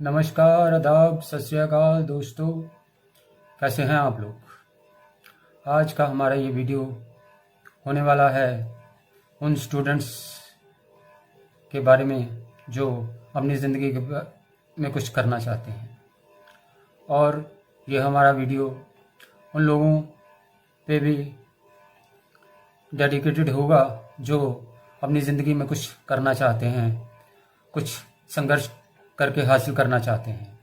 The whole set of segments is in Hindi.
नमस्कार, आदाब, सत श्री अकाल दोस्तों। कैसे हैं आप लोग। आज का हमारा ये वीडियो होने वाला है उन स्टूडेंट्स के बारे में जो अपनी ज़िंदगी में कुछ करना चाहते हैं। और ये हमारा वीडियो उन लोगों पे भी डेडिकेटेड होगा जो अपनी ज़िंदगी में कुछ करना चाहते हैं, कुछ संघर्ष करके हासिल करना चाहते हैं।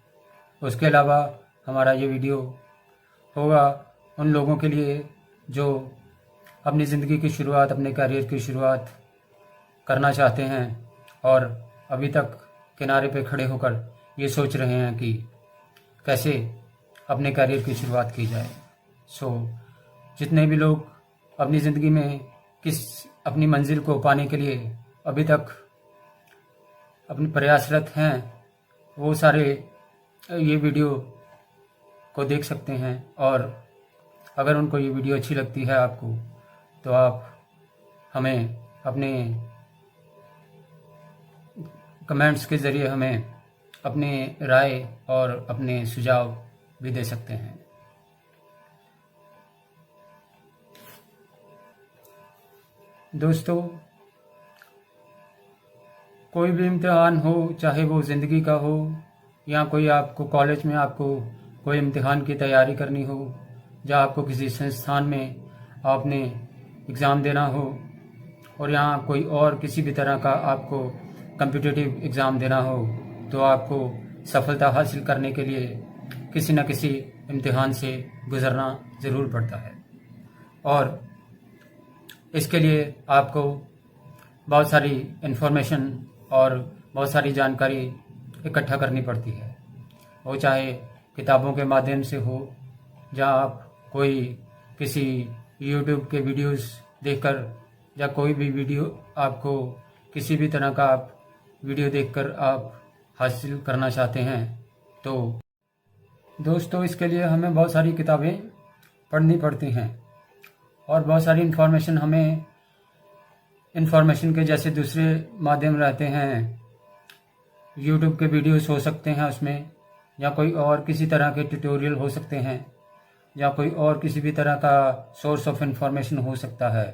उसके अलावा हमारा ये वीडियो होगा उन लोगों के लिए जो अपनी ज़िंदगी की शुरुआत, अपने करियर की शुरुआत करना चाहते हैं और अभी तक किनारे पे खड़े होकर ये सोच रहे हैं कि कैसे अपने करियर की शुरुआत की जाए। जितने भी लोग अपनी ज़िंदगी में अपनी मंजिल को पाने के लिए अभी तक अपने प्रयासरत हैं, वो सारे ये वीडियो को देख सकते हैं। और अगर उनको ये वीडियो अच्छी लगती है आपको, तो आप हमें अपने कमेंट्स के ज़रिए हमें अपने राय और अपने सुझाव भी दे सकते हैं। दोस्तों, कोई भी इम्तिहान हो, चाहे वो ज़िंदगी का हो या कोई आपको कॉलेज में आपको कोई इम्तिहान की तैयारी करनी हो, या आपको किसी संस्थान में आपने एग्ज़ाम देना हो, और यहाँ कोई और किसी भी तरह का आपको कम्पिटिटिव एग्ज़ाम देना हो, तो आपको सफलता हासिल करने के लिए किसी न किसी इम्तिहान से गुज़रना ज़रूर पड़ता है। और इसके लिए आपको बहुत सारी इन्फॉर्मेशन और बहुत सारी जानकारी इकट्ठा करनी पड़ती है। वो चाहे किताबों के माध्यम से हो, या आप कोई किसी यूट्यूब के वीडियोस देखकर, या कोई भी वीडियो आपको किसी भी तरह का आप वीडियो देखकर आप हासिल करना चाहते हैं। तो दोस्तों, इसके लिए हमें बहुत सारी किताबें पढ़नी पड़ती हैं और बहुत सारी इन्फॉर्मेशन के जैसे दूसरे माध्यम रहते हैं। यूट्यूब के वीडियोस हो सकते हैं उसमें, या कोई और किसी तरह के ट्यूटोरियल हो सकते हैं, या कोई और किसी भी तरह का सोर्स ऑफ इन्फॉर्मेशन हो सकता है।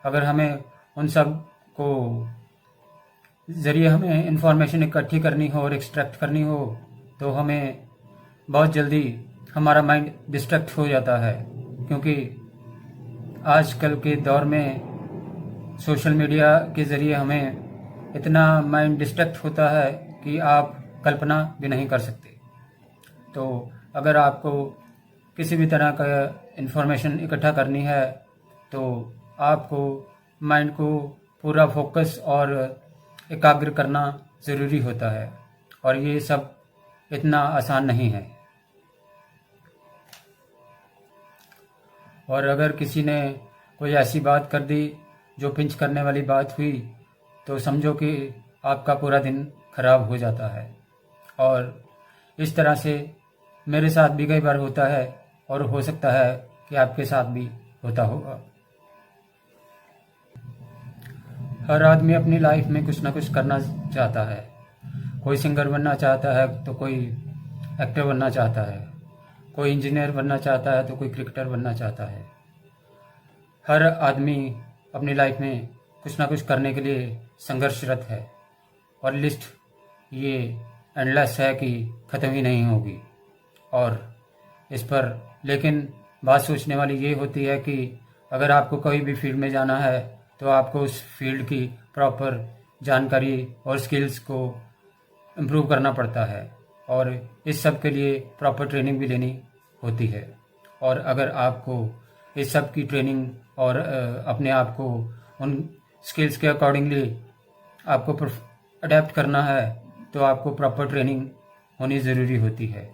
अगर हमें उन सब को ज़रिए हमें इन्फॉर्मेशन इकट्ठी करनी हो और एक्सट्रैक्ट करनी हो, तो हमें बहुत जल्दी हमारा माइंड डिस्ट्रैक्ट हो जाता है। क्योंकि आजकल के दौर में सोशल मीडिया के ज़रिए हमें इतना माइंड डिस्ट्रैक्ट होता है कि आप कल्पना भी नहीं कर सकते। तो अगर आपको किसी भी तरह का इन्फॉर्मेशन इकट्ठा करनी है, तो आपको माइंड को पूरा फोकस और एकाग्र करना ज़रूरी होता है, और ये सब इतना आसान नहीं है। और अगर किसी ने कोई ऐसी बात कर दी जो पिंच करने वाली बात हुई, तो समझो कि आपका पूरा दिन खराब हो जाता है। और इस तरह से मेरे साथ भी कई बार होता है, और हो सकता है कि आपके साथ भी होता होगा। हर आदमी अपनी लाइफ में कुछ ना कुछ करना चाहता है। कोई सिंगर बनना चाहता है, तो कोई एक्टर बनना चाहता है, कोई इंजीनियर बनना चाहता है, तो कोई क्रिकेटर बनना चाहता है। हर आदमी अपनी लाइफ में कुछ ना कुछ करने के लिए संघर्षरत है, और लिस्ट ये एंडलेस है कि ख़त्म ही नहीं होगी। और इस पर लेकिन बात सोचने वाली ये होती है कि अगर आपको कोई भी फील्ड में जाना है, तो आपको उस फील्ड की प्रॉपर जानकारी और स्किल्स को इम्प्रूव करना पड़ता है, और इस सब के लिए प्रॉपर ट्रेनिंग भी लेनी होती है। और अगर आपको इस सब की ट्रेनिंग और अपने आप को उन स्किल्स के अकॉर्डिंगली आपको अडेप्ट करना है, तो आपको प्रॉपर ट्रेनिंग होनी ज़रूरी होती है।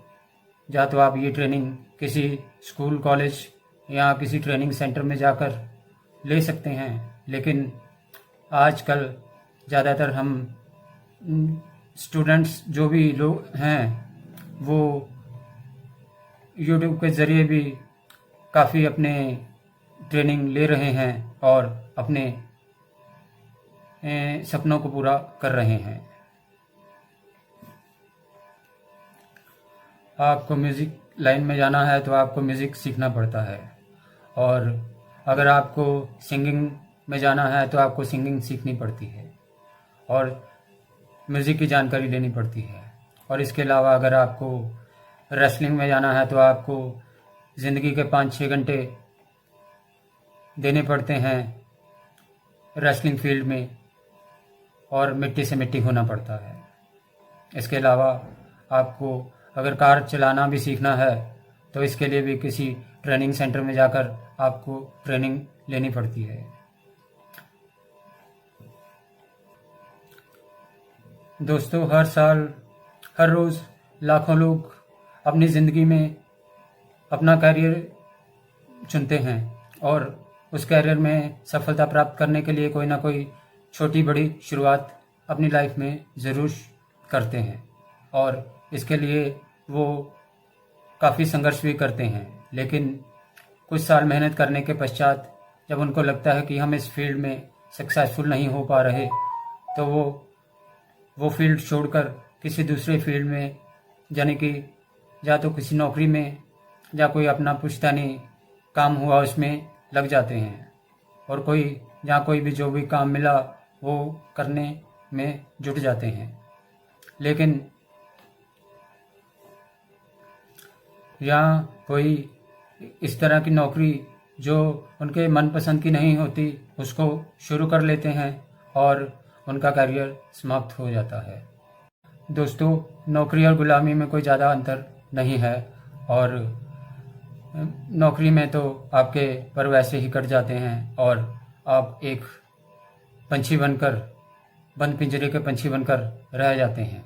या तो आप ये ट्रेनिंग किसी स्कूल, कॉलेज या किसी ट्रेनिंग सेंटर में जाकर ले सकते हैं, लेकिन आजकल ज़्यादातर हम स्टूडेंट्स जो भी लोग हैं, वो यूट्यूब के ज़रिए भी काफ़ी अपने ट्रेनिंग ले रहे हैं और अपने सपनों को पूरा कर रहे हैं। आपको म्यूज़िक लाइन में जाना है तो आपको म्यूज़िक सीखना पड़ता है, और अगर आपको सिंगिंग में जाना है तो आपको सिंगिंग सीखनी पड़ती है और म्यूज़िक की जानकारी लेनी पड़ती है। और इसके अलावा अगर आपको रेसलिंग में जाना है तो आपको ज़िंदगी के 5-6 घंटे देने पड़ते हैं रेसलिंग फील्ड में, और मिट्टी से मिट्टी होना पड़ता है। इसके अलावा आपको अगर कार चलाना भी सीखना है तो इसके लिए भी किसी ट्रेनिंग सेंटर में जाकर आपको ट्रेनिंग लेनी पड़ती है। दोस्तों, हर साल हर रोज़ लाखों लोग अपनी ज़िंदगी में अपना करियर चुनते हैं और उस करियर में सफलता प्राप्त करने के लिए कोई ना कोई छोटी बड़ी शुरुआत अपनी लाइफ में ज़रूर करते हैं, और इसके लिए वो काफ़ी संघर्ष भी करते हैं। लेकिन कुछ साल मेहनत करने के पश्चात जब उनको लगता है कि हम इस फील्ड में सक्सेसफुल नहीं हो पा रहे, तो वो फील्ड छोड़कर किसी दूसरे फील्ड में, यानी कि या तो किसी नौकरी में या कोई अपना पुश्तैनी काम हुआ उसमें लग जाते हैं, और कोई भी जो भी काम मिला वो करने में जुट जाते हैं। लेकिन यहाँ कोई इस तरह की नौकरी जो उनके मनपसंद की नहीं होती उसको शुरू कर लेते हैं और उनका करियर समाप्त हो जाता है। दोस्तों, नौकरी और गुलामी में कोई ज़्यादा अंतर नहीं है, और नौकरी में तो आपके पर वैसे ही कट जाते हैं और आप एक पंछी बनकर, बंद पिंजरे के पंछी बनकर रह जाते हैं।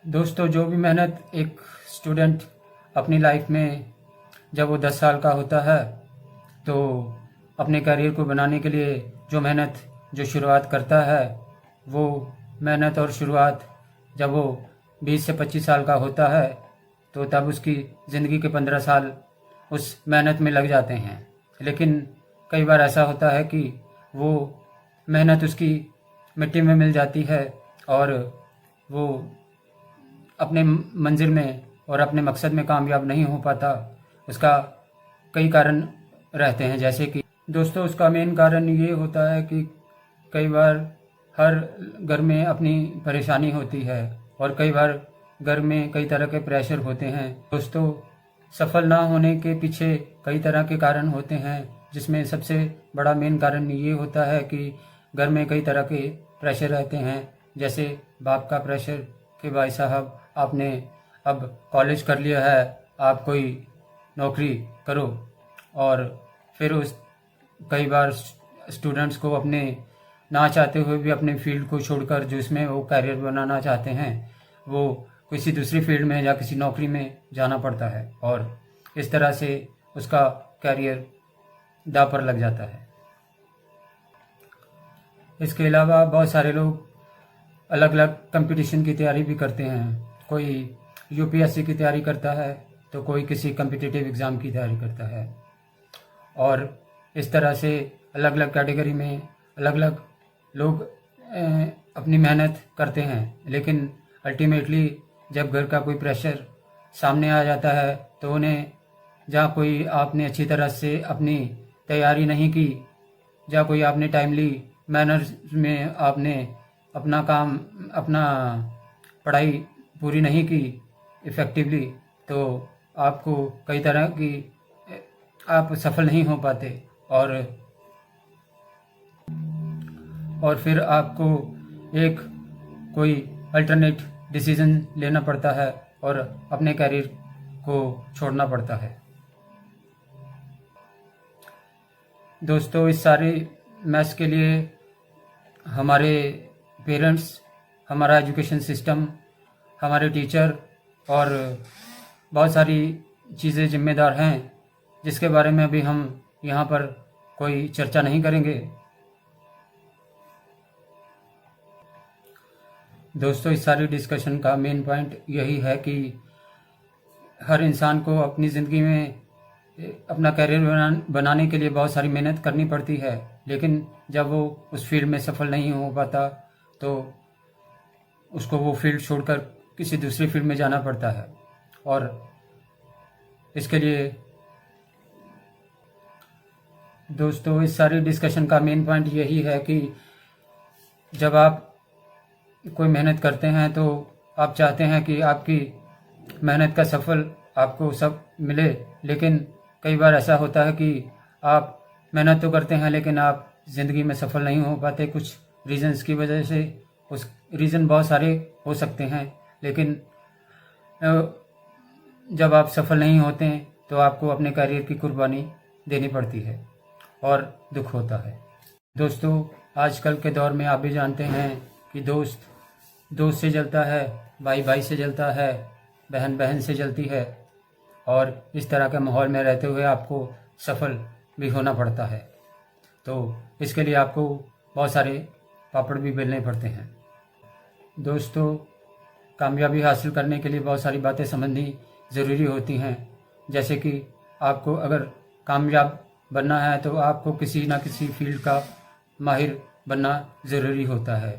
दोस्तों, जो भी मेहनत एक स्टूडेंट अपनी लाइफ में जब वो 10 साल का होता है तो अपने करियर को बनाने के लिए जो शुरुआत करता है, वो मेहनत और शुरुआत जब वो 20 से 25 साल का होता है तो तब उसकी ज़िंदगी के 15 साल उस मेहनत में लग जाते हैं। लेकिन कई बार ऐसा होता है कि वो मेहनत उसकी मिट्टी में मिल जाती है और वो अपने मंजिल में और अपने मकसद में कामयाब नहीं हो पाता। उसका कई कारण रहते हैं, जैसे कि दोस्तों उसका मेन कारण ये होता है कि कई बार हर घर में अपनी परेशानी होती है और कई बार घर में कई तरह के प्रेशर होते हैं। दोस्तों, सफल ना होने के पीछे कई तरह के कारण होते हैं, जिसमें सबसे बड़ा मेन कारण ये होता है कि घर में कई तरह के प्रेशर रहते हैं। जैसे बाप का प्रेशर कि भाई साहब आपने अब कॉलेज कर लिया है, आप कोई नौकरी करो, और फिर कई बार स्टूडेंट्स को अपने ना चाहते हुए भी अपने फील्ड को छोड़कर जो इसमें वो करियर बनाना चाहते हैं वो किसी दूसरी फील्ड में या किसी नौकरी में जाना पड़ता है, और इस तरह से उसका करियर दांव पर लग जाता है। इसके अलावा बहुत सारे लोग अलग अलग कंपटीशन की तैयारी भी करते हैं। कोई यूपीएससी की तैयारी करता है तो कोई किसी कम्पिटिटिव एग्ज़ाम की तैयारी करता है, और इस तरह से अलग अलग कैटेगरी में अलग अलग लोग अपनी मेहनत करते हैं। लेकिन अल्टीमेटली जब घर का कोई प्रेशर सामने आ जाता है तो उन्हें, जहाँ कोई आपने अच्छी तरह से अपनी तैयारी नहीं की, जहाँ कोई आपने टाइमली मैनर्स में आपने अपना पढ़ाई पूरी नहीं की इफ़ेक्टिवली, तो आपको कई तरह की आप सफल नहीं हो पाते, और फिर आपको एक कोई अल्टरनेट डिसीजन लेना पड़ता है और अपने करियर को छोड़ना पड़ता है। दोस्तों, इस सारे मैस के लिए हमारे पेरेंट्स, हमारा एजुकेशन सिस्टम, हमारे टीचर और बहुत सारी चीज़ें जिम्मेदार हैं, जिसके बारे में अभी हम यहाँ पर कोई चर्चा नहीं करेंगे। दोस्तों, इस सारी डिस्कशन का मेन पॉइंट यही है कि हर इंसान को अपनी ज़िंदगी में अपना करियर बनाने के लिए बहुत सारी मेहनत करनी पड़ती है, लेकिन जब वो उस फील्ड में सफल नहीं हो पाता तो उसको वो फील्ड छोड़कर किसी दूसरी फील्ड में जाना पड़ता है। और इसके लिए दोस्तों इस सारी डिस्कशन का मेन पॉइंट यही है कि जब आप कोई मेहनत करते हैं तो आप चाहते हैं कि आपकी मेहनत का सफल आपको सब मिले, लेकिन कई बार ऐसा होता है कि आप मेहनत तो करते हैं लेकिन आप ज़िंदगी में सफल नहीं हो पाते कुछ रीजंस की वजह से। उस रीज़न बहुत सारे हो सकते हैं, लेकिन जब आप सफल नहीं होते हैं तो आपको अपने करियर की कुर्बानी देनी पड़ती है और दुख होता है। दोस्तों आजकल के दौर में आप भी जानते हैं कि दोस्त दोस्त से जलता है, भाई भाई से जलता है, बहन बहन से जलती है, और इस तरह के माहौल में रहते हुए आपको सफल भी होना पड़ता है। तो इसके लिए आपको बहुत सारे पापड़ भी बेलने पड़ते हैं। दोस्तों कामयाबी हासिल करने के लिए बहुत सारी बातें समझनी ज़रूरी होती हैं, जैसे कि आपको अगर कामयाब बनना है तो आपको किसी ना किसी फील्ड का माहिर बनना ज़रूरी होता है।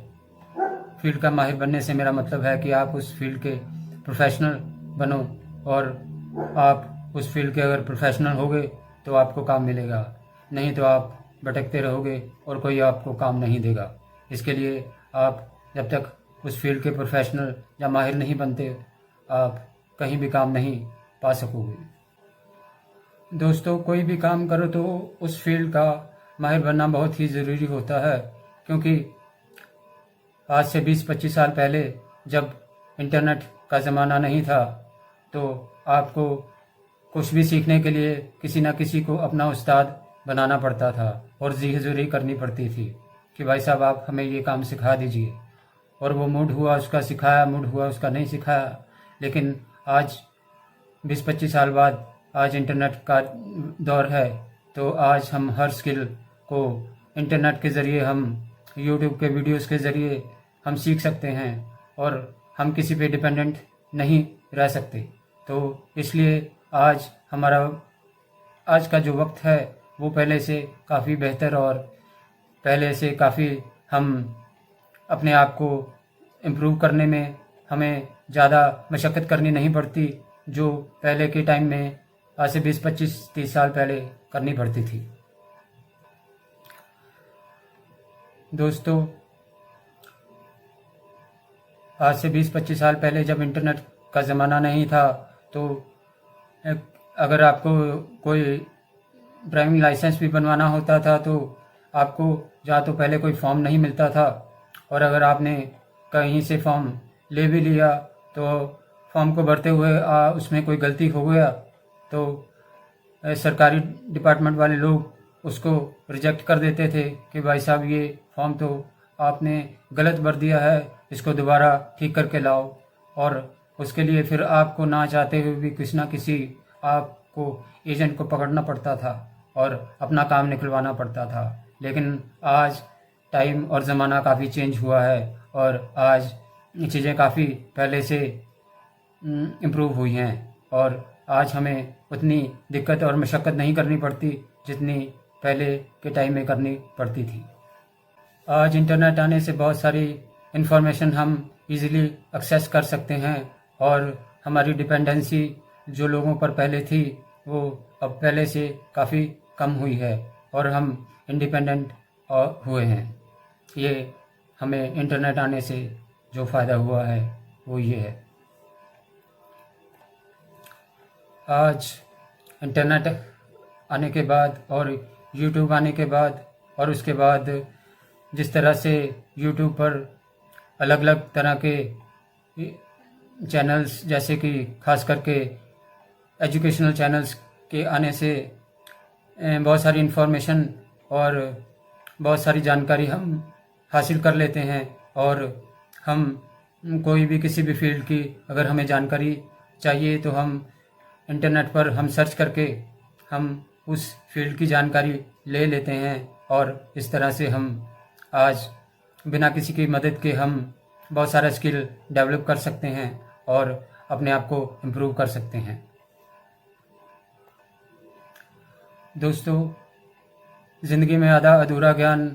फील्ड का माहिर बनने से मेरा मतलब है कि आप उस फील्ड के प्रोफेशनल बनो, और आप उस फील्ड के अगर प्रोफेशनल होगे तो आपको काम मिलेगा, नहीं तो आप भटकते रहोगे और कोई आपको काम नहीं देगा। इसके लिए आप जब तक उस फील्ड के प्रोफेशनल या माहिर नहीं बनते आप कहीं भी काम नहीं पा सकोगे। दोस्तों कोई भी काम करो तो उस फील्ड का माहिर बनना बहुत ही ज़रूरी होता है, क्योंकि आज से 20-25 साल पहले जब इंटरनेट का ज़माना नहीं था तो आपको कुछ भी सीखने के लिए किसी न किसी को अपना उस्ताद बनाना पड़ता था और जी हजूरी करनी पड़ती थी कि भाई साहब आप हमें ये काम सिखा दीजिए, और वो मूड हुआ उसका सिखाया, मूड हुआ उसका नहीं सिखाया। लेकिन आज 20-25 साल बाद आज इंटरनेट का दौर है, तो आज हम हर स्किल को इंटरनेट के ज़रिए, हम यूट्यूब के वीडियोस के ज़रिए हम सीख सकते हैं और हम किसी पे डिपेंडेंट नहीं रह सकते। तो इसलिए आज हमारा आज का जो वक्त है वो पहले से काफ़ी बेहतर, और पहले से काफ़ी हम अपने आप को इम्प्रूव करने में हमें ज़्यादा मशक्क़त करनी नहीं पड़ती, जो पहले के टाइम में आज से 20-25-30 साल पहले करनी पड़ती थी। दोस्तों आज से 20-25 साल पहले जब इंटरनेट का ज़माना नहीं था तो अगर आपको कोई ड्राइविंग लाइसेंस भी बनवाना होता था तो आपको या तो पहले कोई फॉर्म नहीं मिलता था, और अगर आपने कहीं से फॉर्म ले भी लिया तो फॉर्म को भरते हुए उसमें कोई गलती हो गया तो सरकारी डिपार्टमेंट वाले लोग उसको रिजेक्ट कर देते थे कि भाई साहब ये फॉर्म तो आपने गलत भर दिया है, इसको दोबारा ठीक करके लाओ। और उसके लिए फिर आपको ना चाहते हुए भी किसी ना किसी आपको एजेंट को पकड़ना पड़ता था और अपना काम निकलवाना पड़ता था। लेकिन आज टाइम और ज़माना काफ़ी चेंज हुआ है और आज चीज़ें काफ़ी पहले से इम्प्रूव हुई हैं, और आज हमें उतनी दिक्कत और मशक्क़त नहीं करनी पड़ती जितनी पहले के टाइम में करनी पड़ती थी। आज इंटरनेट आने से बहुत सारी इन्फॉर्मेशन हम इजीली एक्सेस कर सकते हैं, और हमारी डिपेंडेंसी जो लोगों पर पहले थी वो अब पहले से काफ़ी कम हुई है और हम इंडिपेंडेंट हुए हैं। ये हमें इंटरनेट आने से जो फ़ायदा हुआ है वो ये है। आज इंटरनेट आने के बाद और यूट्यूब आने के बाद और उसके बाद जिस तरह से यूट्यूब पर अलग अलग तरह के चैनल्स, जैसे कि खास करके एजुकेशनल चैनल्स के आने से बहुत सारी इन्फॉर्मेशन और बहुत सारी जानकारी हम हासिल कर लेते हैं, और हम कोई भी किसी भी फील्ड की अगर हमें जानकारी चाहिए तो हम इंटरनेट पर हम सर्च करके हम उस फील्ड की जानकारी ले लेते हैं, और इस तरह से हम आज बिना किसी की मदद के हम बहुत सारा स्किल डेवलप कर सकते हैं और अपने आप को इम्प्रूव कर सकते हैं। दोस्तों ज़िंदगी में आधा अधूरा ज्ञान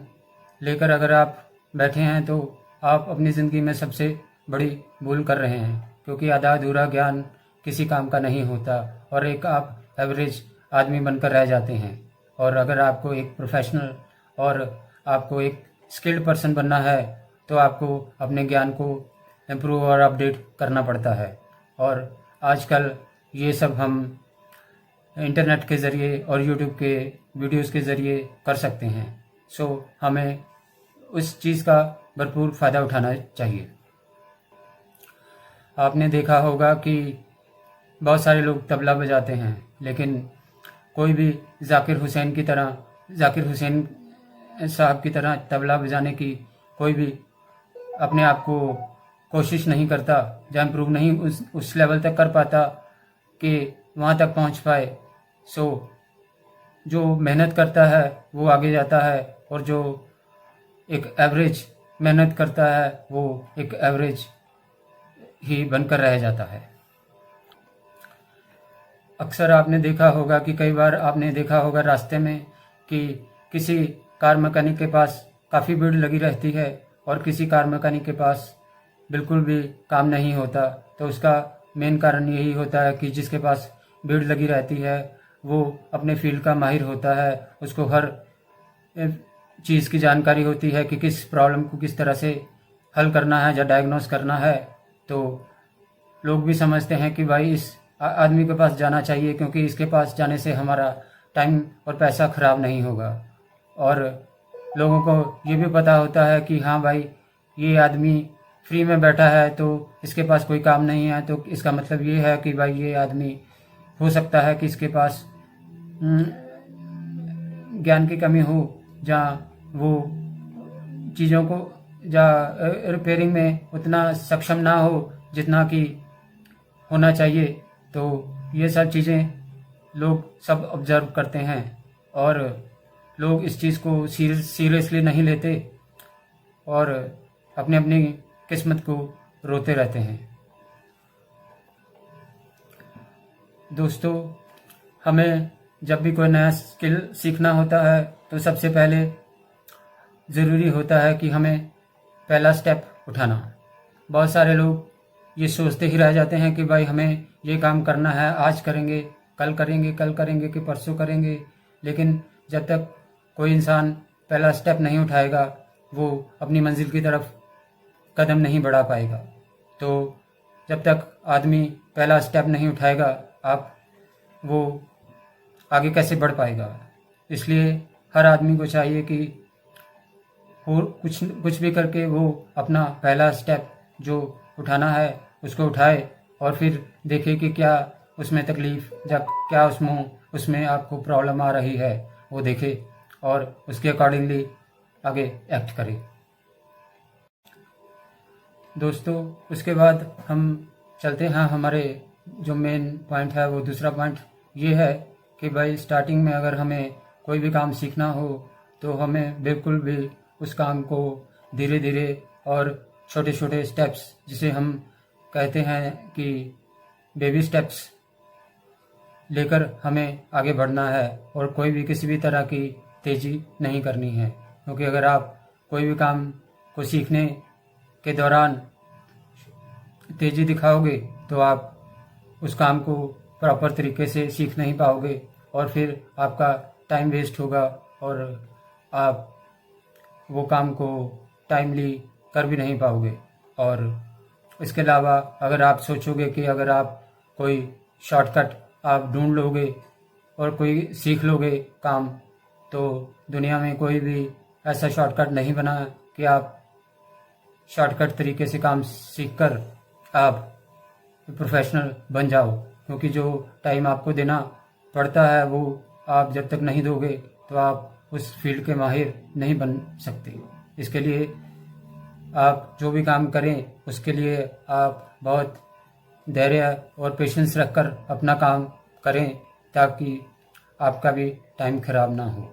लेकर अगर आप बैठे हैं तो आप अपनी ज़िंदगी में सबसे बड़ी भूल कर रहे हैं। क्योंकि आधा अधूरा ज्ञान किसी काम का नहीं होता और एक आप एवरेज आदमी बनकर रह जाते हैं। और अगर आपको एक प्रोफेशनल और आपको एक स्किल्ड पर्सन बनना है तो आपको अपने ज्ञान को इम्प्रूव और अपडेट करना पड़ता है। और आजकल ये सब हम इंटरनेट के ज़रिए और यूट्यूब के वीडियोस के ज़रिए कर सकते हैं। सो हमें उस चीज़ का भरपूर फ़ायदा उठाना चाहिए। आपने देखा होगा कि बहुत सारे लोग तबला बजाते हैं, लेकिन कोई भी जाकिर हुसैन साहब की तरह तबला बजाने की कोई भी अपने आप को कोशिश नहीं करता, या इम्प्रूव नहीं उस लेवल तक कर पाता कि वहाँ तक पहुँच पाए। सो जो मेहनत करता है वो आगे जाता है, और जो एक एवरेज मेहनत करता है वो एक एवरेज ही बनकर रह जाता है। अक्सर आपने देखा होगा कि कई बार आपने देखा होगा रास्ते में कि किसी कार मैकेनिक के पास काफ़ी भीड़ लगी रहती है और किसी कार मैकेनिक के पास बिल्कुल भी काम नहीं होता। तो उसका मेन कारण यही होता है कि जिसके पास भीड़ लगी रहती है वो अपने फील्ड का माहिर होता है, उसको हर चीज़ की जानकारी होती है कि किस प्रॉब्लम को किस तरह से हल करना है या डायग्नोस करना है। तो लोग भी समझते हैं कि भाई इस आदमी के पास जाना चाहिए, क्योंकि इसके पास जाने से हमारा टाइम और पैसा ख़राब नहीं होगा। और लोगों को ये भी पता होता है कि हाँ भाई, ये आदमी फ्री में बैठा है तो इसके पास कोई काम नहीं है, तो इसका मतलब ये है कि भाई ये आदमी हो सकता है कि इसके पास ज्ञान की कमी हो, जहाँ वो चीज़ों को रिपेयरिंग में उतना सक्षम ना हो जितना कि होना चाहिए। तो ये सब चीज़ें लोग सब ऑब्जर्व करते हैं और लोग इस चीज़ को सीरियसली नहीं लेते और अपनी अपनी किस्मत को रोते रहते हैं। दोस्तों, हमें जब भी कोई नया स्किल सीखना होता है तो सबसे पहले ज़रूरी होता है कि हमें पहला स्टेप उठाना। बहुत सारे लोग ये सोचते ही रह जाते हैं कि भाई हमें ये काम करना है, आज करेंगे, कल करेंगे कि परसों करेंगे। लेकिन जब तक कोई इंसान पहला स्टेप नहीं उठाएगा वो अपनी मंजिल की तरफ कदम नहीं बढ़ा पाएगा। तो जब तक आदमी पहला स्टेप नहीं उठाएगा वो आगे कैसे बढ़ पाएगा। इसलिए हर आदमी को चाहिए कि कुछ भी करके वो अपना पहला स्टेप जो उठाना है उसको उठाए और फिर देखे कि क्या उसमें तकलीफ या क्या उसमें आपको प्रॉब्लम आ रही है, वो देखे और उसके अकॉर्डिंगली आगे एक्ट करे। दोस्तों, उसके बाद हम चलते हैं, हमारे जो मेन पॉइंट है वो दूसरा पॉइंट ये है कि भाई स्टार्टिंग में अगर हमें कोई भी काम सीखना हो तो हमें बिल्कुल भी उस काम को धीरे धीरे और छोटे छोटे स्टेप्स, जिसे हम कहते हैं कि बेबी स्टेप्स, लेकर हमें आगे बढ़ना है और कोई भी किसी भी तरह की तेज़ी नहीं करनी है। क्योंकि अगर आप कोई भी काम को सीखने के दौरान तेज़ी दिखाओगे तो आप उस काम को प्रॉपर तरीके से सीख नहीं पाओगे और फिर आपका टाइम वेस्ट होगा और आप वो काम को टाइमली कर भी नहीं पाओगे। और इसके अलावा अगर आप सोचोगे कि अगर आप कोई शॉर्टकट आप ढूंढ लोगे और कोई सीख लोगे काम, तो दुनिया में कोई भी ऐसा शॉर्टकट नहीं बना कि आप शॉर्टकट तरीके से काम सीखकर आप प्रोफेशनल बन जाओ। क्योंकि जो टाइम आपको देना पड़ता है वो आप जब तक नहीं दोगे तो आप उस फील्ड के माहिर नहीं बन सकते। इसके लिए आप जो भी काम करें उसके लिए आप बहुत धैर्य और पेशेंस रखकर अपना काम करें ताकि आपका भी टाइम खराब ना हो।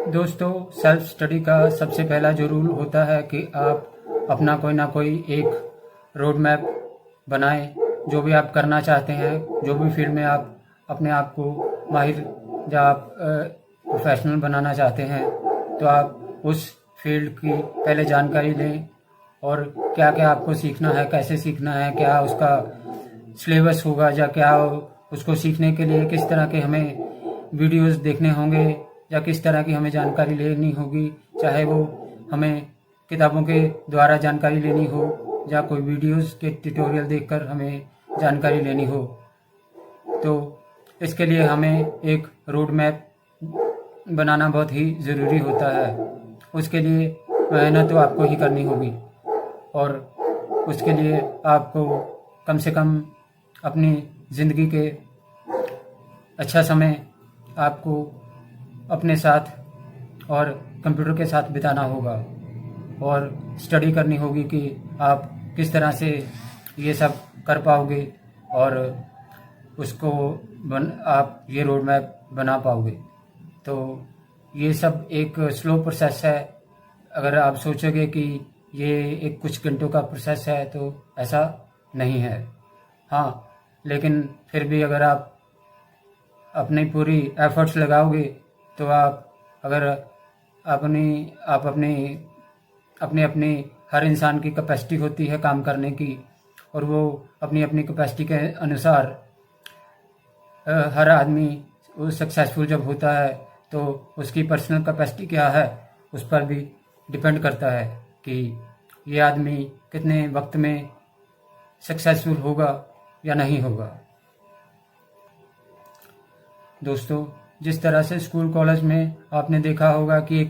दोस्तों, सेल्फ स्टडी का सबसे पहला जो रूल होता है कि आप अपना कोई ना कोई एक रोड मैप बनाएं। जो भी आप करना चाहते हैं, जो भी फील्ड में आप अपने आप को माहिर या आप प्रोफेशनल बनाना चाहते हैं, तो आप उस फील्ड की पहले जानकारी लें और क्या क्या आपको सीखना है, कैसे सीखना है, क्या उसका सिलेबस होगा, या क्या उसको सीखने के लिए किस तरह के हमें वीडियोस देखने होंगे, या किस तरह की हमें जानकारी लेनी होगी, चाहे वो हमें किताबों के द्वारा जानकारी लेनी हो या कोई वीडियोस के ट्यूटोरियल देखकर हमें जानकारी लेनी हो। तो इसके लिए हमें एक रोड मैप बनाना बहुत ही ज़रूरी होता है। उसके लिए मेहनत तो आपको ही करनी होगी, और उसके लिए आपको कम से कम अपनी ज़िंदगी के अच्छा समय आपको अपने साथ और कंप्यूटर के साथ बिताना होगा, और स्टडी करनी होगी कि आप किस तरह से ये सब कर पाओगे और उसको आप ये रोड मैप बना पाओगे। तो ये सब एक स्लो प्रोसेस है। अगर आप सोचोगे कि ये एक कुछ घंटों का प्रोसेस है तो ऐसा नहीं है। हाँ, लेकिन फिर भी अगर आप अपनी पूरी एफर्ट्स लगाओगे तो आप अगर अपनी अपनी हर इंसान की कैपेसिटी होती है काम करने की, और वो अपनी अपनी कैपेसिटी के अनुसार हर आदमी सक्सेसफुल जब होता है तो उसकी पर्सनल कैपेसिटी क्या है उस पर भी डिपेंड करता है कि ये आदमी कितने वक्त में सक्सेसफुल होगा या नहीं होगा। दोस्तों, जिस तरह से स्कूल कॉलेज में आपने देखा होगा कि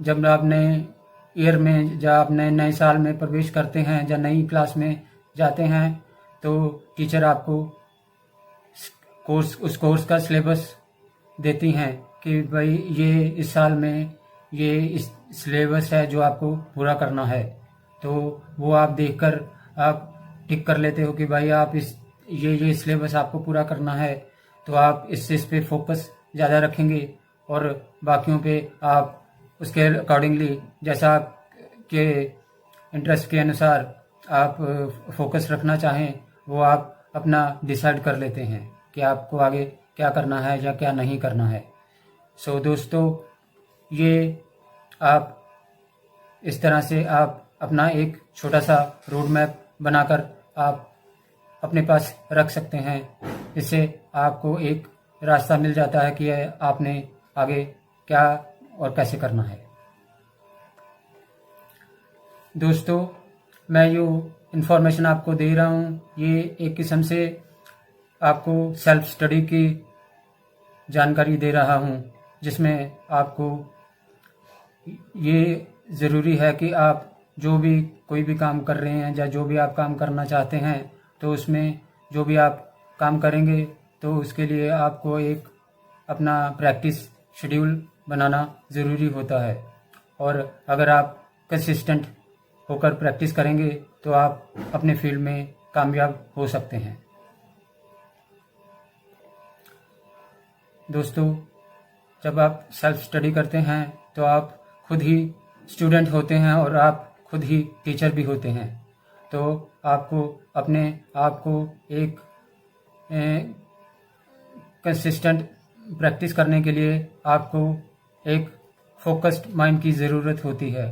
जब आपने ईयर में या अपने नए साल में प्रवेश करते हैं या नई क्लास में जाते हैं तो टीचर आपको उस कोर्स का सिलेबस देती हैं कि भाई ये इस साल में ये इस सिलेबस है जो आपको पूरा करना है। तो वो आप देखकर आप टिक कर लेते हो कि भाई आप ये सिलेबस आपको पूरा करना है, तो आप इस पे फोकस ज़्यादा रखेंगे और बाकियों पे आप उसके अकॉर्डिंगली जैसा आपके इंटरेस्ट के अनुसार आप फोकस रखना चाहें वो आप अपना डिसाइड कर लेते हैं कि आपको आगे क्या करना है या क्या नहीं करना है। सो दोस्तों, ये आप इस तरह से आप अपना एक छोटा सा रोड मैप बनाकर आप अपने पास रख सकते हैं। इससे आपको एक रास्ता मिल जाता है कि आपने आगे क्या और कैसे करना है। दोस्तों, मैं जो इन्फॉर्मेशन आपको दे रहा हूँ ये एक किस्म से आपको सेल्फ स्टडी की जानकारी दे रहा हूँ, जिसमें आपको ये ज़रूरी है कि आप जो भी कोई भी काम कर रहे हैं या जो भी आप काम करना चाहते हैं तो उसमें जो भी आप काम करेंगे तो उसके लिए आपको एक अपना प्रैक्टिस शेड्यूल बनाना ज़रूरी होता है। और अगर आप कंसिस्टेंट होकर प्रैक्टिस करेंगे तो आप अपने फील्ड में कामयाब हो सकते हैं। दोस्तों, जब आप सेल्फ स्टडी करते हैं तो आप खुद ही स्टूडेंट होते हैं और आप खुद ही टीचर भी होते हैं। तो आपको अपने आप को एक कंसिस्टेंट प्रैक्टिस करने के लिए आपको एक फोकस्ड माइंड की ज़रूरत होती है।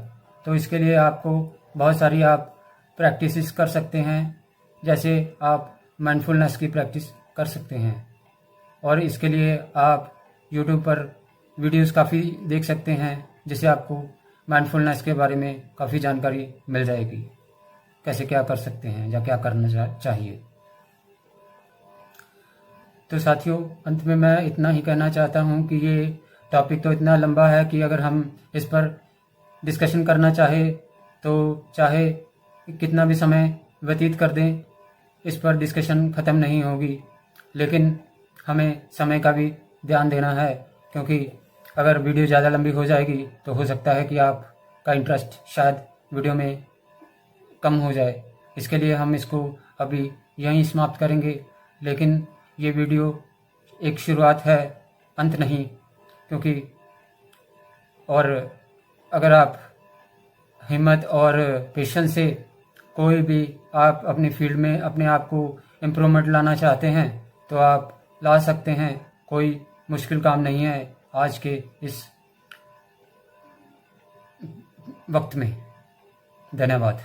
तो इसके लिए आपको बहुत सारी आप प्रैक्टिसेस कर सकते हैं, जैसे आप माइंडफुलनेस की प्रैक्टिस कर सकते हैं। और इसके लिए आप यूट्यूब पर वीडियोस काफ़ी देख सकते हैं, जिससे आपको माइंडफुलनेस के बारे में काफ़ी जानकारी मिल जाएगी, कैसे क्या कर सकते हैं या क्या करना चाहिए। तो साथियों, अंत में मैं इतना ही कहना चाहता हूँ कि ये टॉपिक तो इतना लंबा है कि अगर हम इस पर डिस्कशन करना चाहे कितना भी समय व्यतीत कर दें, इस पर डिस्कशन ख़त्म नहीं होगी। लेकिन हमें समय का भी ध्यान देना है, क्योंकि अगर वीडियो ज़्यादा लंबी हो जाएगी तो हो सकता है कि आपका इंटरेस्ट शायद वीडियो में कम हो जाए। इसके लिए हम इसको अभी यहीं समाप्त करेंगे। लेकिन ये वीडियो एक शुरुआत है, अंत नहीं, क्योंकि और अगर आप हिम्मत और पेशेंस से कोई भी आप अपनी फील्ड में अपने आप को इम्प्रूवमेंट लाना चाहते हैं तो आप ला सकते हैं। कोई मुश्किल काम नहीं है आज के इस वक्त में। धन्यवाद।